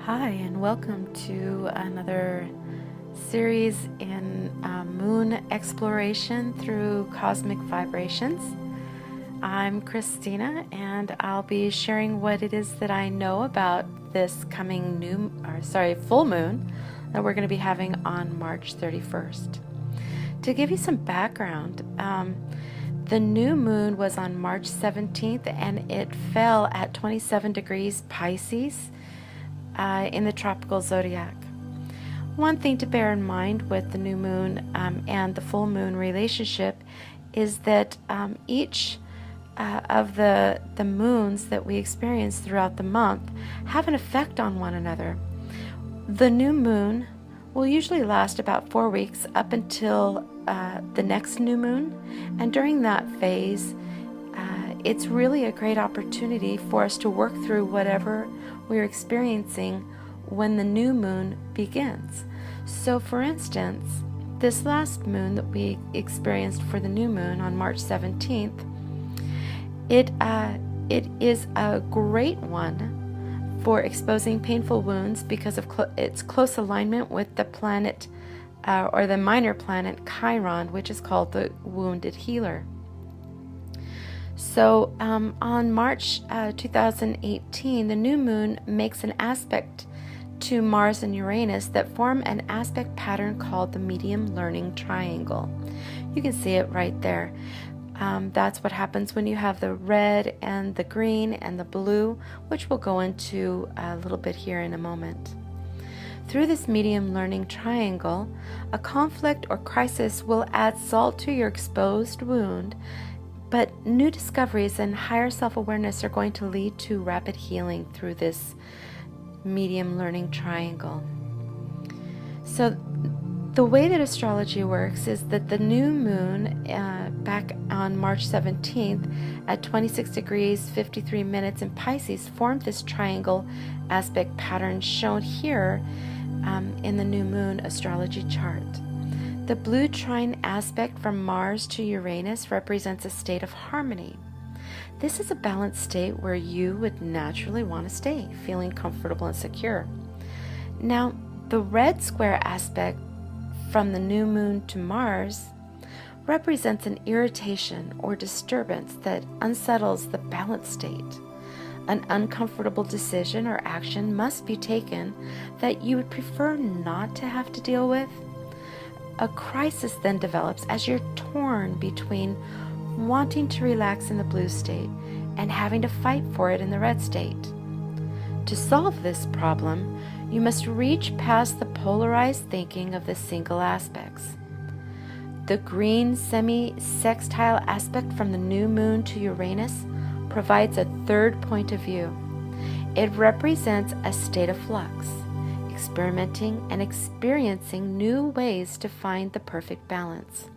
Hi, and welcome to another series in moon exploration through cosmic vibrations. I'm Christina, and I'll be sharing what it is that I know about this coming full moon that we're going to be having on March 31st. To give you some background, the new moon was on March 17th, and it fell at 27 degrees Pisces in the tropical zodiac. One thing to bear in mind with the new moon and the full moon relationship is that each of the moons that we experience throughout the month have an effect on one another. The new moon will usually last about 4 weeks up until the next new moon, and during that phase it's really a great opportunity for us to work through whatever we're experiencing when the new moon begins. So for instance, this last moon that we experienced for the new moon on March 17th, it is a great one for exposing painful wounds because of its close alignment with the planet or the minor planet Chiron, which is called the wounded healer. So on March 2018, the new moon makes an aspect to Mars and Uranus that form an aspect pattern called the medium learning triangle. You can see it right there. That's what happens when you have the red and the green and the blue, which we'll go into a little bit here in a moment. Through this medium learning triangle, a conflict or crisis will add salt to your exposed wound, but new discoveries and higher self-awareness are going to lead to rapid healing through this medium learning triangle. So the way that astrology works is that the new moon back on March 17th at 26 degrees 53 minutes in Pisces formed this triangle aspect pattern shown here in the new moon astrology chart. The blue trine aspect from Mars to Uranus represents a state of harmony. This is a balanced state where you would naturally want to stay, feeling comfortable and secure. Now, the red square aspect from the new moon to Mars represents an irritation or disturbance that unsettles the balanced state. An uncomfortable decision or action must be taken that you would prefer not to have to deal with. A crisis then develops as you're torn between wanting to relax in the blue state and having to fight for it in the red state. To solve this problem, you must reach past the polarized thinking of the single aspects. The green semi-sextile aspect from the new moon to Uranus provides a third point of view. It represents a state of flux, experimenting and experiencing new ways to find the perfect balance.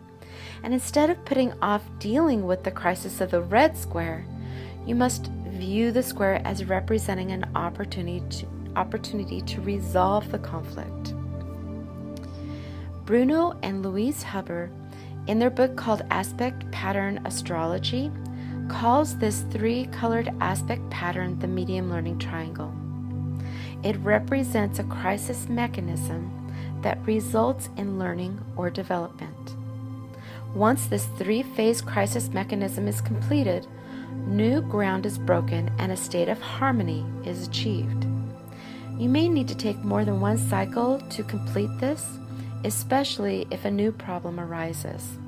And instead of putting off dealing with the crisis of the red square, you must view the square as representing an opportunity to resolve the conflict. Bruno and Louise Huber, in their book called Aspect Pattern Astrology, calls this three-colored aspect pattern the medium learning triangle. It represents a crisis mechanism that results in learning or development. Once this three-phase crisis mechanism is completed, new ground is broken and a state of harmony is achieved. You may need to take more than one cycle to complete this, especially if a new problem arises.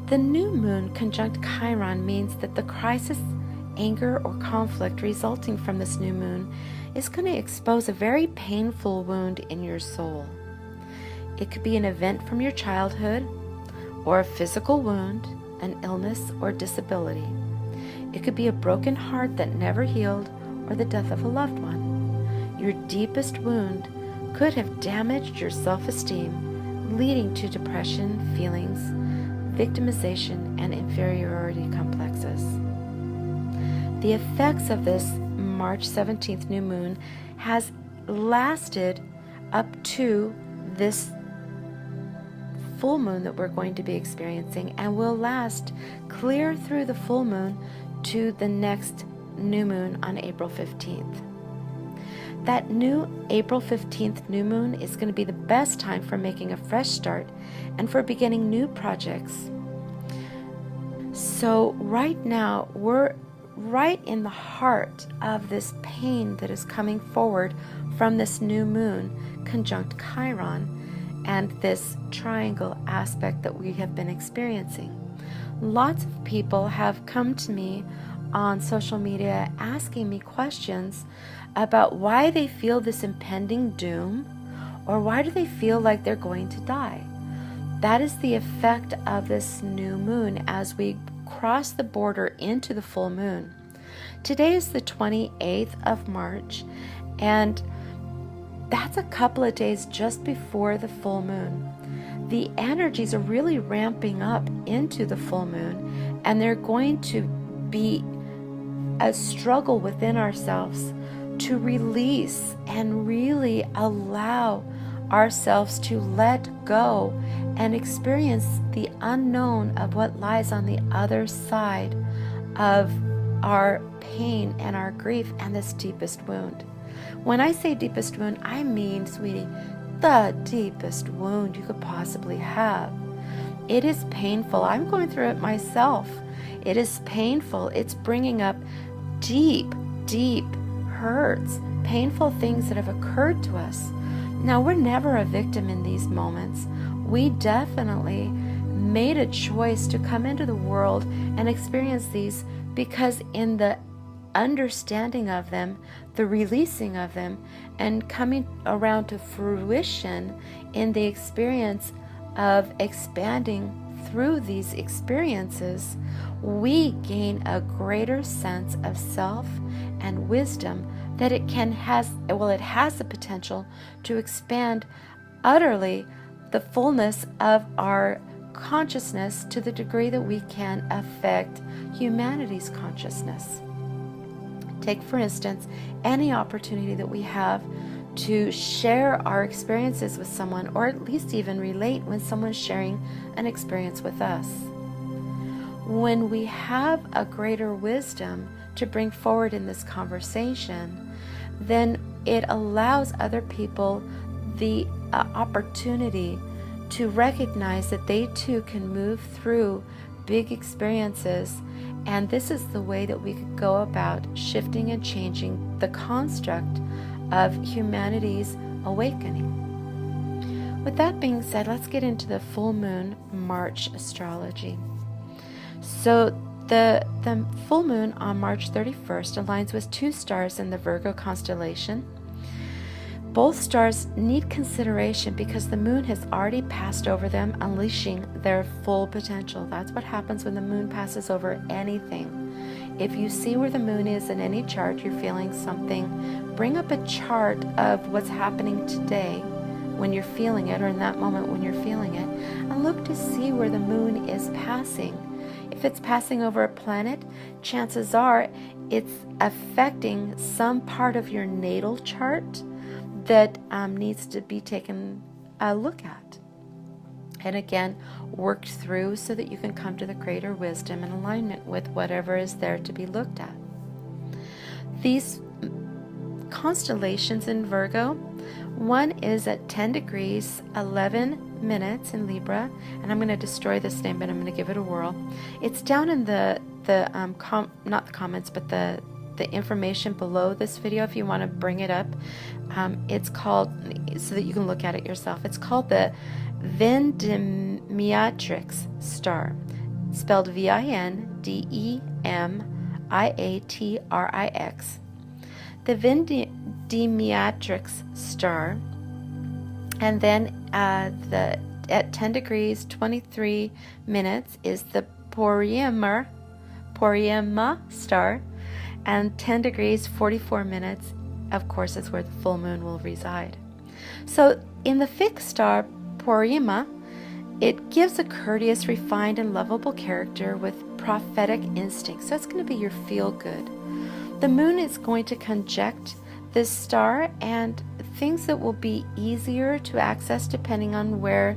The new moon conjunct Chiron means that the crisis, anger, or conflict resulting from this new moon is going to expose a very painful wound in your soul. It could be an event from your childhood, or a physical wound, an illness, or disability. It could be a broken heart that never healed, or the death of a loved one. Your deepest wound could have damaged your self-esteem, leading to depression, feelings, victimization, and inferiority complexes. The effects of this March 17th new moon has lasted up to this full moon that we're going to be experiencing, and will last clear through the full moon to the next new moon on April 15th. That new April 15th new moon is going to be the best time for making a fresh start and for beginning new projects. So right now, we're right in the heart of this pain that is coming forward from this new moon conjunct Chiron and this triangle aspect that we have been experiencing. Lots of people have come to me on social media asking me questions about why they feel this impending doom, or why do they feel like they're going to die. That is the effect of this new moon as we cross the border into the full moon. Today is the 28th of March, and that's a couple of days just before the full moon. The energies are really ramping up into the full moon, and they're going to be a struggle within ourselves to release and really allow ourselves to let go and experience the unknown of what lies on the other side of our pain and our grief and this deepest wound. When I say deepest wound, I mean, sweetie, the deepest wound you could possibly have. It is painful. I'm going through it myself. It is painful. It's bringing up deep, deep hurts, painful things that have occurred to us. Now, we're never a victim in these moments. We definitely made a choice to come into the world and experience these, because in the understanding of them, the releasing of them, and coming around to fruition in the experience of expanding through these experiences, we gain a greater sense of self and wisdom that it has the potential to expand utterly the fullness of our consciousness to the degree that we can affect humanity's consciousness. Take, for instance, any opportunity that we have to share our experiences with someone, or at least even relate when someone's sharing an experience with us. When we have a greater wisdom to bring forward in this conversation, then it allows other people the opportunity to recognize that they too can move through big experiences, and this is the way that we could go about shifting and changing the construct of humanity's awakening. With that being said, let's get into the full moon March astrology. So the full moon on March 31st aligns with two stars in the Virgo constellation. Both stars need consideration because the moon has already passed over them, unleashing their full potential. That's what happens when the moon passes over anything. If you see where the moon is in any chart, you're feeling something, bring up a chart of what's happening today when you're feeling it, or in that moment when you're feeling it, and look to see where the moon is passing. If it's passing over a planet, chances are it's affecting some part of your natal chart that needs to be taken a look at. And again, worked through so that you can come to the greater wisdom and alignment with whatever is there to be looked at. These constellations in Virgo, one is at 10 degrees, 11 minutes in Libra, and I'm going to destroy this name, but I'm going to give it a whirl. It's down in not the comments, but the information below this video if you want to bring it up. It's called, so that you can look at it yourself, it's called the Vendemiatrix star, spelled Vindemiatrix. The Vendemiatrix star, and then at 10 degrees 23 minutes is the Poriema star, and 10 degrees 44 minutes, of course, is where the full moon will reside. So in the fixed star Poriema, it gives a courteous, refined, and lovable character with prophetic instincts. So it's going to be your feel-good. The moon is going to conjunct this star, and things that will be easier to access depending on where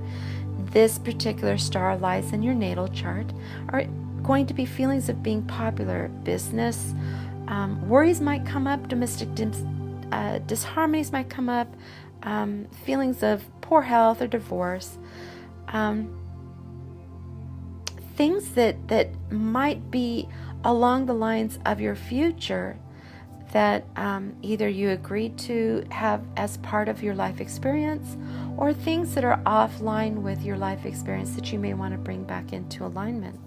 this particular star lies in your natal chart are going to be feelings of being popular, business, Worries might come up, domestic disharmonies might come up, feelings of poor health or divorce, things that might be along the lines of your future that either you agreed to have as part of your life experience, or things that are offline with your life experience that you may want to bring back into alignment.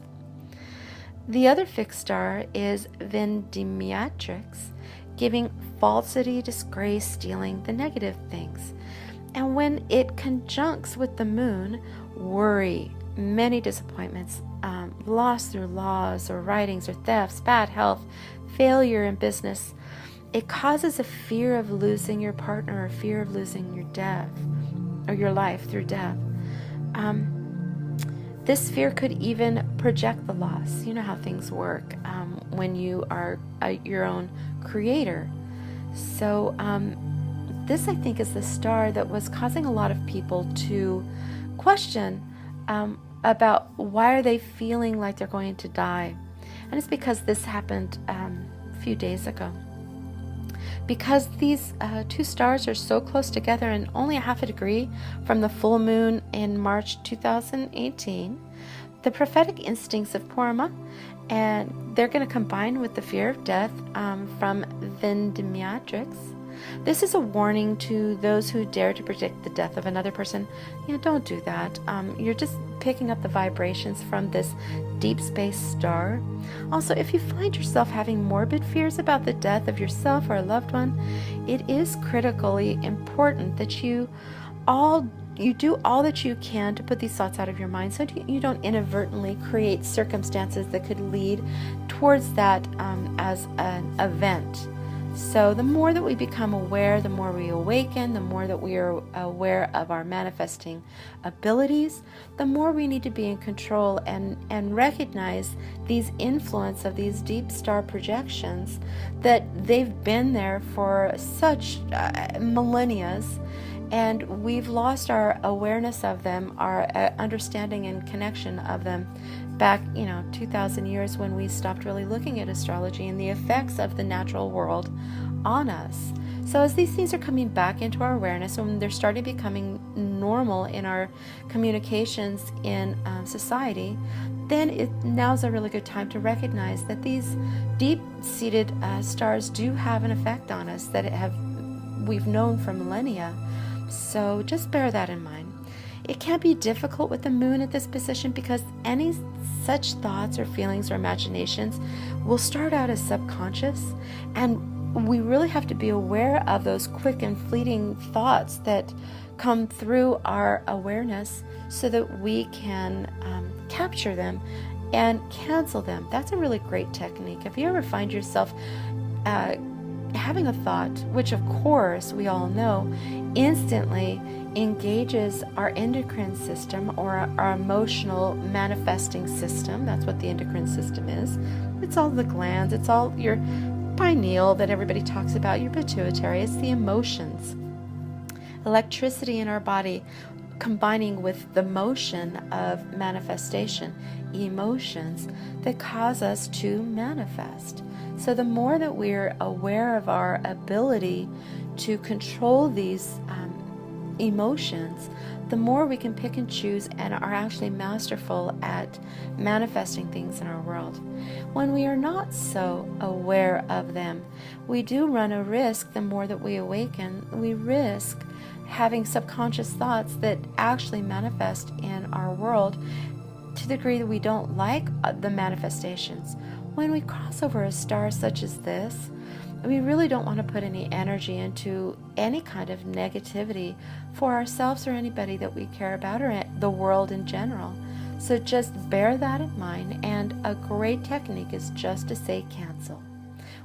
The other fixed star is Vendimiatrix, giving falsity, disgrace, stealing, the negative things. And when it conjuncts with the moon, worry, many disappointments, loss through laws or writings or thefts, bad health, failure in business. It causes a fear of losing your partner, or fear of losing your death or your life through death. This fear could even project the loss. You know how things work when you are your own creator. So this, I think, is the star that was causing a lot of people to question about why are they feeling like they're going to die. And it's because this happened a few days ago. Because these two stars are so close together and only a half a degree from the full moon in March 2018, the prophetic instincts of Purma, and they're going to combine with the fear of death from Vendimiatrix. This is a warning to those who dare to predict the death of another person. Don't do that. You're just picking up the vibrations from this deep space star. Also, if you find yourself having morbid fears about the death of yourself or a loved one, it is critically important that you do all that you can to put these thoughts out of your mind, so you don't inadvertently create circumstances that could lead towards that as an event. So the more that we become aware, the more we awaken, the more that we are aware of our manifesting abilities, the more we need to be in control and recognize these influence of these deep star projections, that they've been there for such millennia, and we've lost our awareness of them, our understanding and connection of them back 2,000 years, when we stopped really looking at astrology and the effects of the natural world on us. So as these things are coming back into our awareness, when they're starting becoming normal in our communications in society, then now's a really good time to recognize that these deep-seated stars do have an effect on us that we've known for millennia. So just bear that in mind. It can be difficult with the moon at this position because any such thoughts or feelings or imaginations will start out as subconscious, and we really have to be aware of those quick and fleeting thoughts that come through our awareness so that we can capture them and cancel them. That's a really great technique. If you ever find yourself having a thought, which of course we all know instantly engages our endocrine system, or our emotional manifesting system. That's what the endocrine system is. It's all the glands, it's all your pineal that everybody talks about, your pituitary. It's the emotions, electricity in our body combining with the motion of manifestation, emotions that cause us to manifest. So the more that we're aware of our ability to control these emotions, the more we can pick and choose and are actually masterful at manifesting things in our world. When we are not so aware of them, we do run a risk. The more that we awaken, we risk having subconscious thoughts that actually manifest in our world to the degree that we don't like the manifestations. When we cross over a star such as this, we really don't want to put any energy into any kind of negativity for ourselves or anybody that we care about, or the world in general. So just bear that in mind, and a great technique is just to say cancel.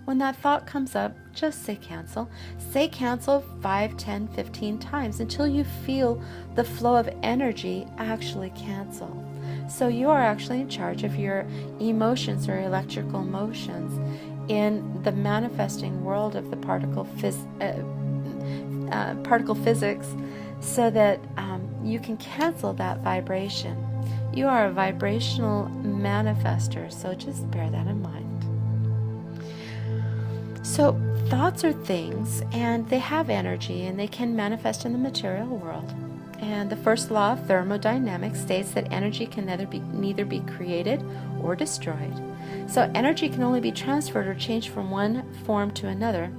When that thought comes up, just say cancel. Say cancel 5, 10, 15 times until you feel the flow of energy actually cancel. So you are actually in charge of your emotions or electrical motions in the manifesting world of the particle physics, so that you can cancel that vibration. You are a vibrational manifester, so just bear that in mind. So thoughts are things, and they have energy, and they can manifest in the material world. And the first law of thermodynamics states that energy can neither be created or destroyed. So energy can only be transferred or changed from one form to another.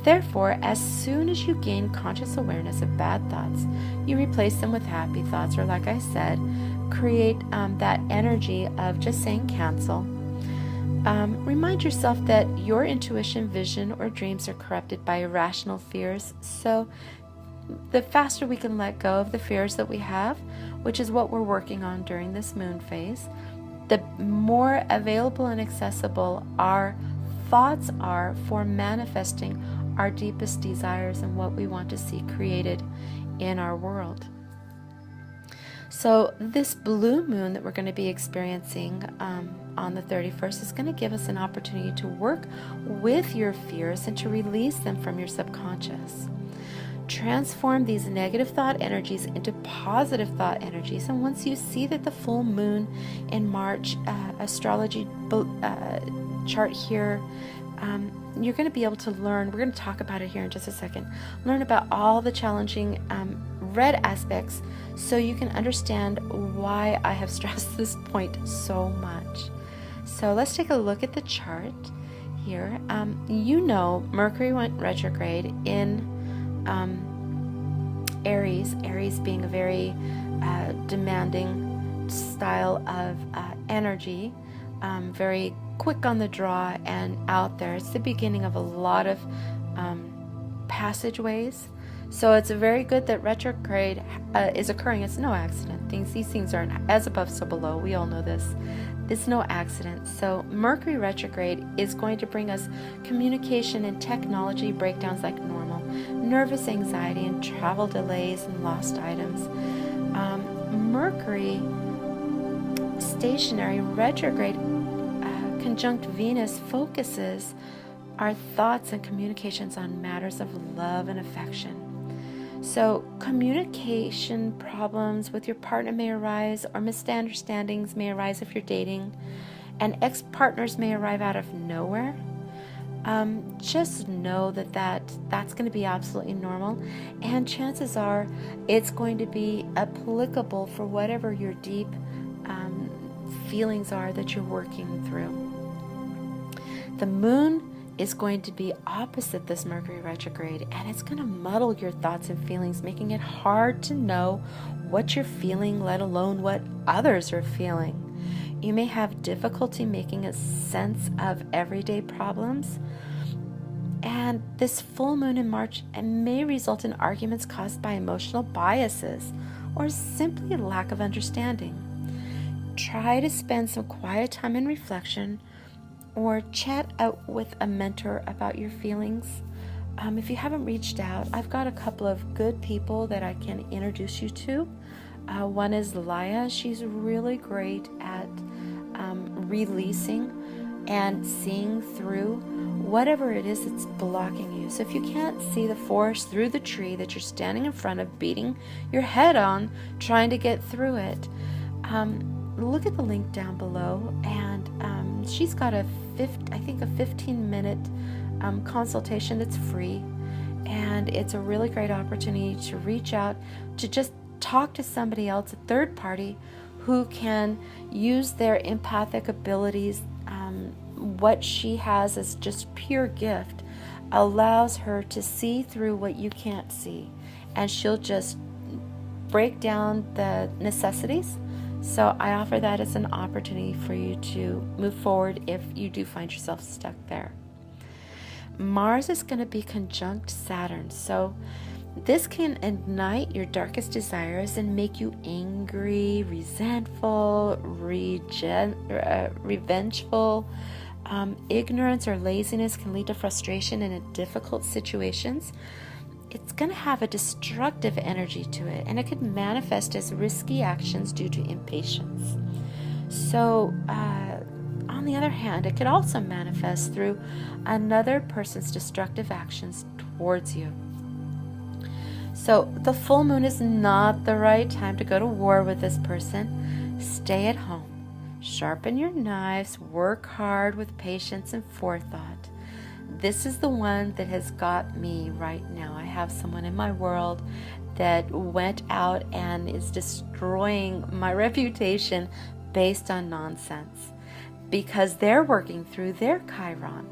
Therefore, as soon as you gain conscious awareness of bad thoughts, you replace them with happy thoughts, or like I said, create that energy of just saying cancel. Remind yourself that your intuition, vision, or dreams are corrupted by irrational fears. So the faster we can let go of the fears that we have, which is what we're working on during this moon phase, the more available and accessible our thoughts are for manifesting our deepest desires and what we want to see created in our world. So this blue moon that we're going to be experiencing on the 31st is going to give us an opportunity to work with your fears and to release them from your subconscious. Transform these negative thought energies into positive thought energies. And once you see that the full moon in March astrology chart here, you're going to be able to learn, we're going to talk about it here in just a second, learn about all the challenging red aspects so you can understand why I have stressed this point so much. So let's take a look at the chart here. Mercury went retrograde in Aries being a very demanding style of energy, very quick on the draw and out there. It's the beginning of a lot of passageways. So it's very good that retrograde is occurring. It's no accident. These things aren't as above, so below. We all know this. It's no accident. So Mercury retrograde is going to bring us communication and technology breakdowns like normal, nervous anxiety and travel delays and lost items. Mercury stationary retrograde conjunct Venus focuses our thoughts and communications on matters of love and affection. So communication problems with your partner may arise, or misunderstandings may arise if you're dating, and ex-partners may arrive out of nowhere. Just know that's going to be absolutely normal, and chances are it's going to be applicable for whatever your deep feelings are that you're working through. The moon is going to be opposite this Mercury retrograde, and it's going to muddle your thoughts and feelings, making it hard to know what you're feeling, let alone what others are feeling. You may have difficulty making a sense of everyday problems, and this full moon in March may result in arguments caused by emotional biases or simply lack of understanding. Try to spend some quiet time in reflection or chat out with a mentor about your feelings. If you haven't reached out, I've got a couple of good people that I can introduce you to. One is Laya. She's really great at releasing and seeing through whatever it is that's blocking you. So if you can't see the forest through the tree that you're standing in front of, beating your head on, trying to get through it, look at the link down below, and she's got a 15-minute consultation that's free, and it's a really great opportunity to reach out to just talk to somebody else, a third party, who can use their empathic abilities. What she has as just pure gift allows her to see through what you can't see, and she'll just break down the necessities. So I offer that as an opportunity for you to move forward if you do find yourself stuck there. Mars is going to be conjunct Saturn, so this can ignite your darkest desires and make you angry, resentful, revengeful. Ignorance or laziness can lead to frustration in difficult situations. It's going to have a destructive energy to it, and it could manifest as risky actions due to impatience. So, on the other hand, it could also manifest through another person's destructive actions towards you. So, the full moon is not the right time to go to war with this person. Stay at home. Sharpen your knives. Work hard with patience and forethought. this is the one that has got me right now. I have someone in my world that went out and is destroying my reputation based on nonsense because they're working through their Chiron.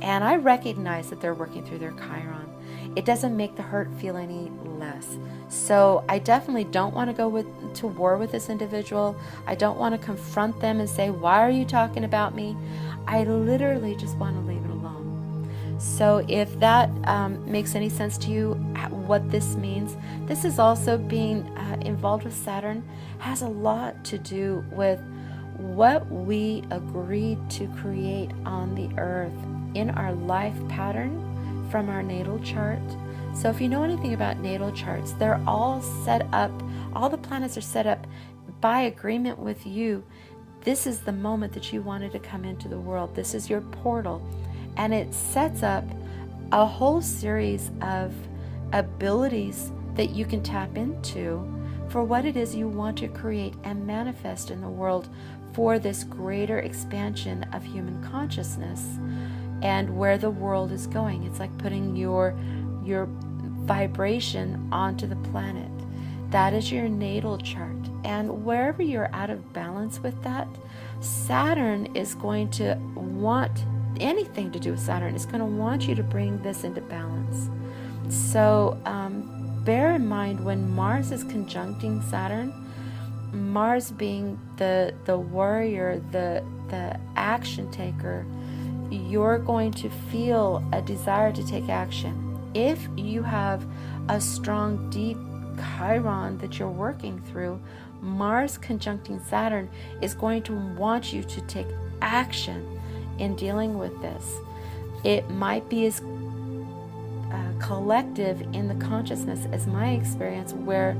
And I recognize that they're working through their Chiron. It doesn't make the hurt feel any less. So I definitely don't want to go to war with this individual. I don't want to confront them and say, why are you talking about me? I literally just want to leave it alone. So if that makes any sense to you, what this means, this is also being involved with Saturn, has a lot to do with what we agreed to create on the earth in our life pattern from our natal chart. So if you know anything about natal charts, they're all set up, all the planets are set up by agreement with you. This is the moment that you wanted to come into the world. This is your portal. And it sets up a whole series of abilities that you can tap into for what it is you want to create and manifest in the world for this greater expansion of human consciousness and where the world is going. It's like putting your vibration onto the planet. That is your natal chart. And wherever you're out of balance with that, Saturn is going to want, anything to do with Saturn is going to want you to bring this into balance. So bear in mind when Mars is conjuncting Saturn, Mars being the warrior, the action taker, you're going to feel a desire to take action. If you have a strong, deep Chiron that you're working through, Mars conjuncting Saturn is going to want you to take action in dealing with this. It might be as collective in the consciousness as my experience, where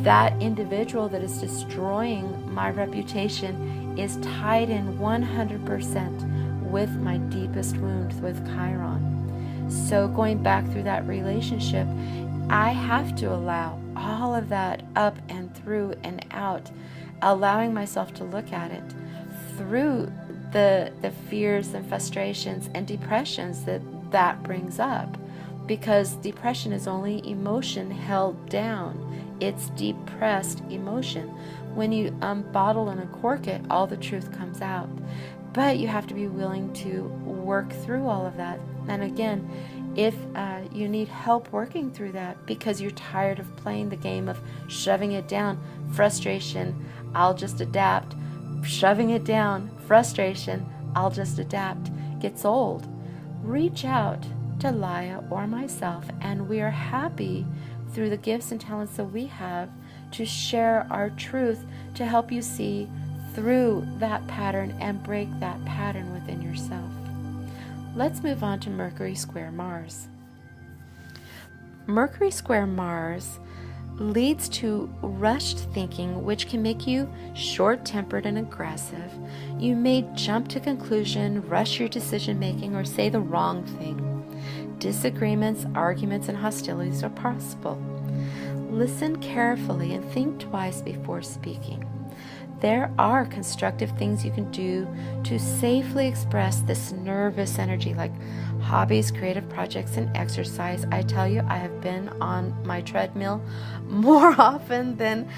that individual that is destroying my reputation is tied in 100% with my deepest wound with Chiron. So going back through that relationship, I have to allow all of that up and through and out, allowing myself to look at it through the fears and frustrations and depressions that brings up, because depression is only emotion held down. It's depressed emotion. When you bottle and uncork it, all the truth comes out. But you have to be willing to work through all of that. And again, if you need help working through that because you're tired of playing the game of shoving it down, frustration, I'll just adapt, shoving it down, frustration, I'll just adapt, gets old, reach out to Laya or myself, and we are happy through the gifts and talents that we have to share our truth to help you see through that pattern and break that pattern within yourself. Let's move on to Mercury square Mars. Mercury square Mars leads to rushed thinking, which can make you short-tempered and aggressive. You may jump to conclusion, rush your decision making, or say the wrong thing. Disagreements, arguments, and hostilities are possible. Listen carefully and think twice before speaking. There are constructive things you can do to safely express this nervous energy, like hobbies, creative projects, and exercise. I tell you, I have been on my treadmill more often than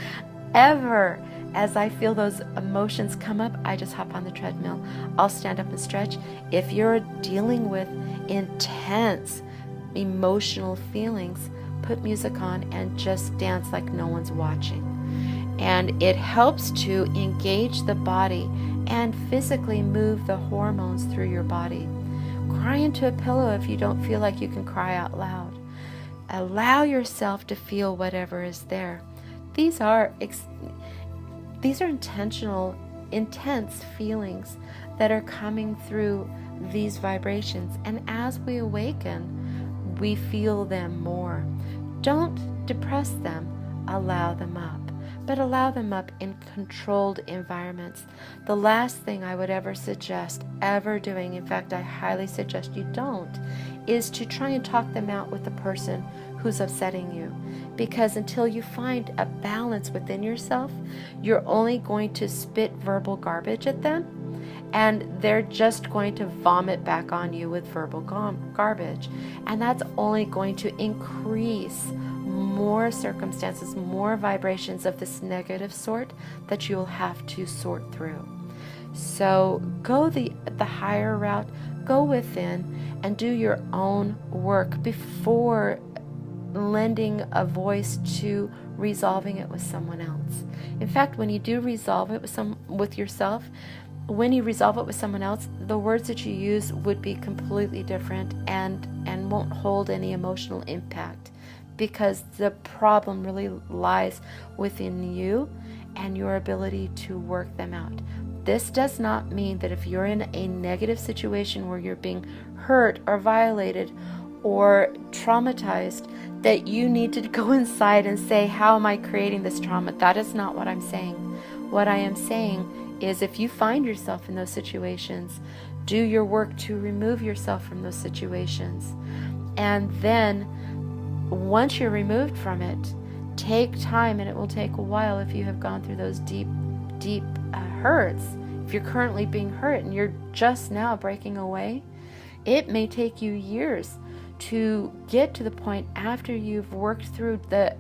ever. As I feel those emotions come up, I just hop on the treadmill. I'll stand up and stretch. If you're dealing with intense emotional feelings, put music on and just dance like no one's watching. And it helps to engage the body and physically move the hormones through your body. Cry into a pillow if you don't feel like you can cry out loud. Allow yourself to feel whatever is there. These are intentional, intense feelings that are coming through these vibrations. And as we awaken, we feel them more. Don't depress them, allow them up. But allow them up in controlled environments. The last thing I would ever suggest ever doing, in fact, I highly suggest you don't, is to try and talk them out with the person who's upsetting you. Because until you find a balance within yourself, you're only going to spit verbal garbage at them. and they're just going to vomit back on you with verbal garbage. And that's only going to increase more circumstances, more vibrations of this negative sort that you'll have to sort through. So go the higher route, go within and do your own work before lending a voice to resolving it with someone else. In fact, when you do resolve it with yourself, when you resolve it with someone else, the words that you use would be completely different and won't hold any emotional impact, because the problem really lies within you and your ability to work them out. This does not mean that if you're in a negative situation where you're being hurt or violated or traumatized, that you need to go inside and say, how am I creating this trauma? That is not what I'm saying. What I am saying is, if you find yourself in those situations, do your work to remove yourself from those situations. And then once you're removed from it, take time, and it will take a while if you have gone through those deep hurts. If you're currently being hurt and you're just now breaking away, it may take you years to get to the point after you've worked through the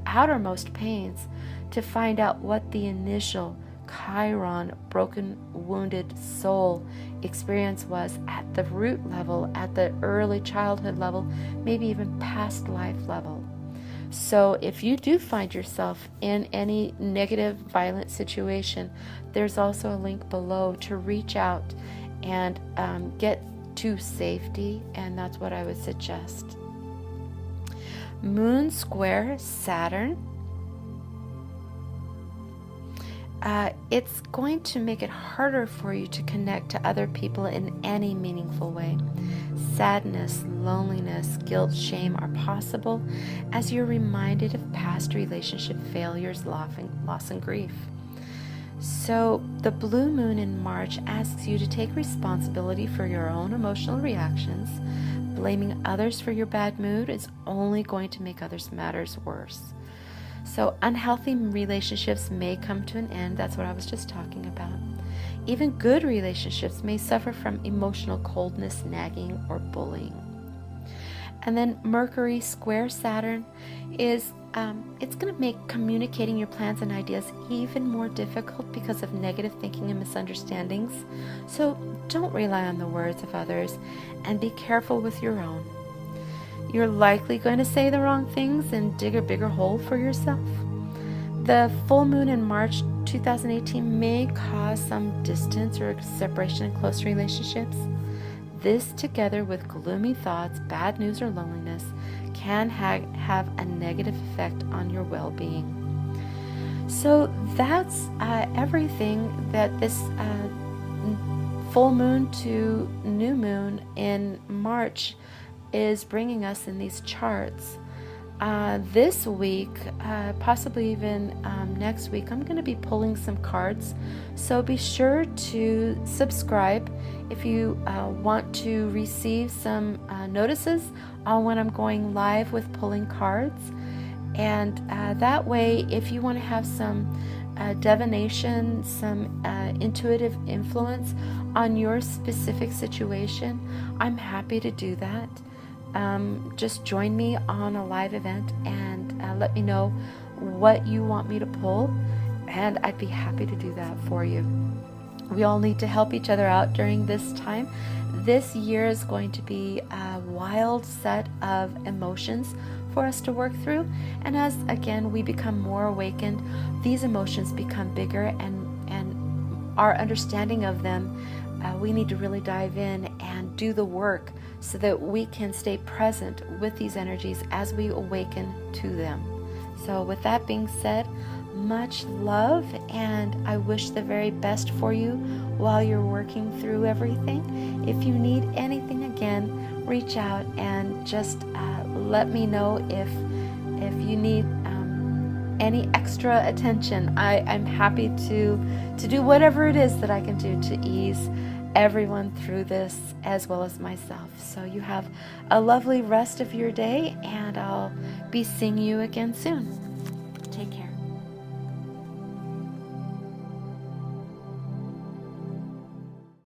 outermost pains to find out what the initial Chiron, broken, wounded soul experience was at the root level, at the early childhood level, maybe even past life level. So if you do find yourself in any negative, violent situation, there's also a link below to reach out and get to safety, and that's what I would suggest. Moon square Saturn. It's going to make it harder for you to connect to other people in any meaningful way. Sadness, loneliness, guilt, shame are possible as you're reminded of past relationship failures, loss, and grief. So the blue moon in March asks you to take responsibility for your own emotional reactions. Blaming others for your bad mood is only going to make others' matters worse. So unhealthy relationships may come to an end. That's what I was just talking about. Even good relationships may suffer from emotional coldness, nagging, or bullying. And then Mercury square Saturn is it's going to make communicating your plans and ideas even more difficult because of negative thinking and misunderstandings. So don't rely on the words of others, and be careful with your own. You're likely going to say the wrong things and dig a bigger hole for yourself. The full moon in March 2018 may cause some distance or separation in close relationships. This, together with gloomy thoughts, bad news, or loneliness, can have a negative effect on your well-being. So that's everything that this full moon to new moon in March is bringing us in these charts. This week, possibly even next week, I'm going to be pulling some cards. So be sure to subscribe if you want to receive some notices on when I'm going live with pulling cards. And that way, if you want to have some divination, some intuitive influence on your specific situation, I'm happy to do that. Just join me on a live event and let me know what you want me to pull, and I'd be happy to do that for you. We all need to help each other out during this time. This year is going to be a wild set of emotions for us to work through, and as again we become more awakened, these emotions become bigger, and our understanding of them, we need to really dive in and do the work so that we can stay present with these energies as we awaken to them. So with that being said, much love, and I wish the very best for you while you're working through everything. If you need anything, again, reach out and just let me know if you need any extra attention. I'm happy to do whatever it is that I can do to ease everyone through this, as well as myself. So you have a lovely rest of your day, and I'll be seeing you again soon. Take care.